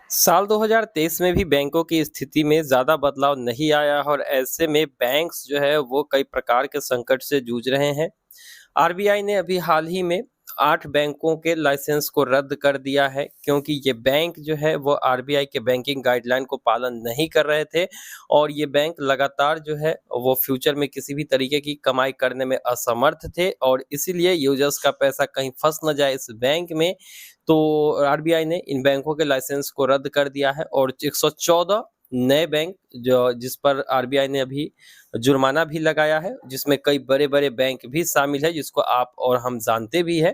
साल 2023 में भी बैंकों की स्थिति में ज़्यादा बदलाव नहीं आया और ऐसे में बैंक्स जो है वो कई प्रकार के संकट से जूझ रहे हैं। आरबीआई ने अभी हाल ही में 8 बैंकों के लाइसेंस को रद्द कर दिया है क्योंकि ये बैंक जो है वो आरबीआई के बैंकिंग गाइडलाइन को पालन नहीं कर रहे थे और ये बैंक लगातार जो है वो फ्यूचर में किसी भी तरीके की कमाई करने में असमर्थ थे और इसीलिए यूजर्स का पैसा कहीं फंस न जाए इस बैंक में। तो आरबीआई ने इन बैंकों के लाइसेंस को रद्द कर दिया है और 114 नए बैंक जो जिस पर आरबीआई ने अभी जुर्माना भी लगाया है, जिसमें कई बड़े-बड़े बैंक भी शामिल है जिसको आप और हम जानते भी हैं।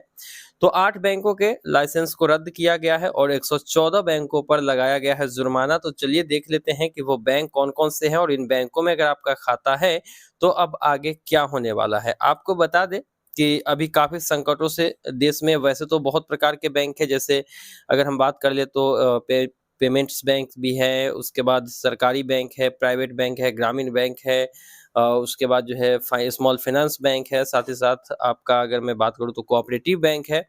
तो 8 बैंकों के लाइसेंस को रद्द किया गया है और 114 बैंकों पर लगाया गया है जुर्माना। तो चलिए देख लेते हैं कि वो बैंक कौन-कौन से हैं और इन बैंकों में अगर आपका खाता है तो अब आगे क्या होने वाला है। आपको बता दें कि अभी काफ़ी संकटों से देश में वैसे तो बहुत प्रकार के बैंक हैं, जैसे अगर हम बात कर ले तो पेमेंट्स बैंक भी है, उसके बाद सरकारी बैंक है, प्राइवेट बैंक है, ग्रामीण बैंक है, उसके बाद जो है स्मॉल फाइनेंस बैंक है, साथ ही साथ आपका अगर मैं बात करूँ तो कोऑपरेटिव बैंक है।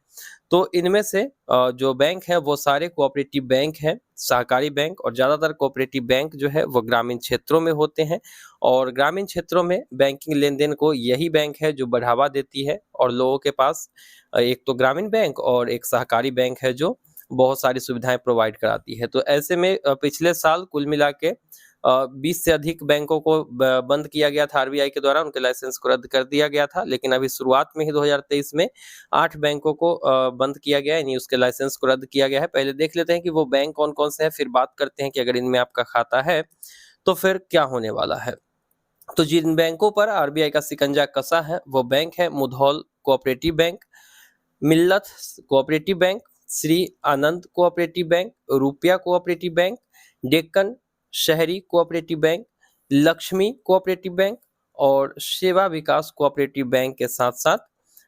तो इनमें से जो बैंक है वो सारे कोऑपरेटिव बैंक हैं, सहकारी बैंक, और ज़्यादातर कोऑपरेटिव बैंक जो है वो ग्रामीण क्षेत्रों में होते हैं और ग्रामीण क्षेत्रों में बैंकिंग लेन-देन को यही बैंक है जो बढ़ावा देती है और लोगों के पास एक तो ग्रामीण बैंक और एक सहकारी बैंक है जो बहुत सारी सुविधाएं प्रोवाइड कराती है। तो ऐसे में पिछले साल कुल मिला के 20 से अधिक बैंकों को बंद किया गया था आरबीआई के द्वारा, उनके लाइसेंस को रद्द कर दिया गया था। लेकिन अभी शुरुआत में ही 2023 में 8 बैंकों को बंद किया गया है, यानी उसके लाइसेंस को रद्द किया गया है। पहले देख लेते हैं कि वो बैंक कौन-कौन से हैं, फिर बात करते हैं कि अगर इनमें आपका खाता है तो फिर क्या होने वाला है। तो जिन बैंकों पर आरबीआई का शिकंजा कसा है वो बैंक है मुधौल कोऑपरेटिव बैंक, मिल्लत cooperative bank, Shri Anand cooperative bank, रुपया कोऑपरेटिव बैंक, डेक्कन शहरी cooperative bank, Lakshmi cooperative bank और सेवा विकास कोऑपरेटिव बैंक के साथ साथ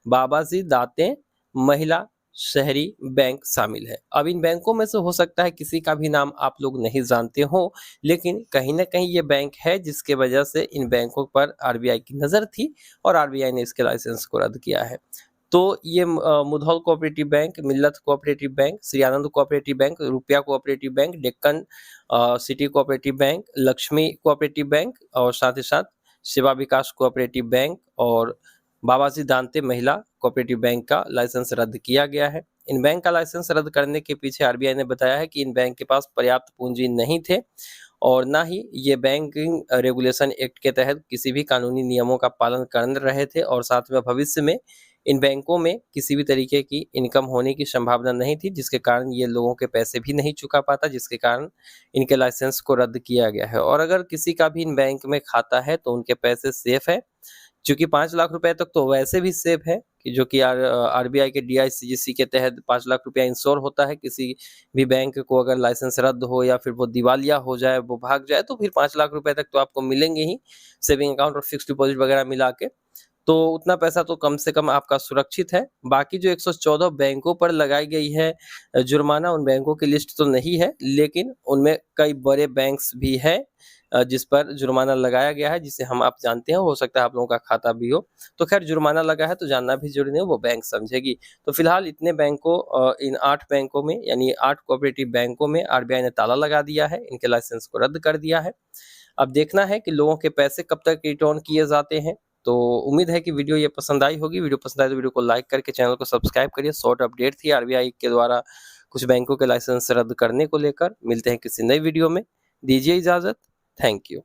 बाबाजी दाते महिला शहरी बैंक शामिल है। अब इन बैंकों में से हो सकता है किसी का भी नाम आप लोग नहीं जानते हो, लेकिन कहीं ना कहीं ये बैंक है जिसके वजह से इन बैंकों पर आरबीआई की नज़र थी और आरबीआई ने इसके लाइसेंस को रद्द किया है। तो ये मुधौल कोऑपरेटिव बैंक, मिल्लत cooperative bank, Shri Anand cooperative bank, रुपया cooperative bank, Deccan city cooperative bank, Lakshmi cooperative bank और साथ ही साथ सेवा विकास कोऑपरेटिव बैंक और बाबाजी दानते महिला कोऑपरेटिव बैंक का लाइसेंस रद्द किया गया है। इन बैंक का लाइसेंस रद्द करने के पीछे आरबीआई ने बताया है कि इन बैंक के पास पर्याप्त पूंजी नहीं थे और ना ही ये बैंकिंग रेगुलेशन एक्ट के तहत किसी भी कानूनी नियमों का पालन कर रहे थे और साथ में भविष्य में इन बैंकों में किसी भी तरीके की इनकम होने की संभावना नहीं थी, जिसके कारण ये लोगों के पैसे भी नहीं चुका पाता, जिसके कारण इनके लाइसेंस को रद्द किया गया है। और अगर किसी का भी इन बैंक में खाता है तो उनके पैसे सेफ है, चूंकि 5 लाख रुपए तक तो वैसे भी सेफ है कि जो कि आरबीआई के डीआईसीजीसी के तहत 5 लाख रुपया इंश्योर होता है। किसी भी बैंक को अगर लाइसेंस रद्द हो या फिर वो दिवालिया हो जाए, वो भाग जाए, तो फिर 5 लाख रुपए तक तो आपको मिलेंगे ही, सेविंग अकाउंट और फिक्स डिपॉजिट वगैरह मिला के। तो उतना पैसा तो कम से कम आपका सुरक्षित है। बाकी जो 114 बैंकों पर लगाई गई है जुर्माना, उन बैंकों की लिस्ट तो नहीं है, लेकिन उनमें कई बड़े बैंक्स भी हैं जिस पर जुर्माना लगाया गया है, जिसे हम आप जानते हैं, हो सकता है आप लोगों का खाता भी हो। तो खैर जुर्माना लगा है तो जानना भी जरूरी नहीं, वो बैंक समझेगी। तो फिलहाल इतने बैंकों इन 8 बैंकों में यानी 8 कोऑपरेटिव बैंकों में आरबीआई ने ताला लगा दिया है, इनके लाइसेंस को रद्द कर दिया है। अब देखना है कि लोगों के पैसे कब तक रिटर्न किए जाते हैं। तो उम्मीद है कि वीडियो ये पसंद आई होगी। वीडियो पसंद आए तो वीडियो को लाइक करके चैनल को सब्सक्राइब करिए। शॉर्ट अपडेट थी आरबीआई के द्वारा कुछ बैंकों के लाइसेंस रद्द करने को लेकर। मिलते हैं किसी नई वीडियो में, दीजिए इजाजत। Thank you.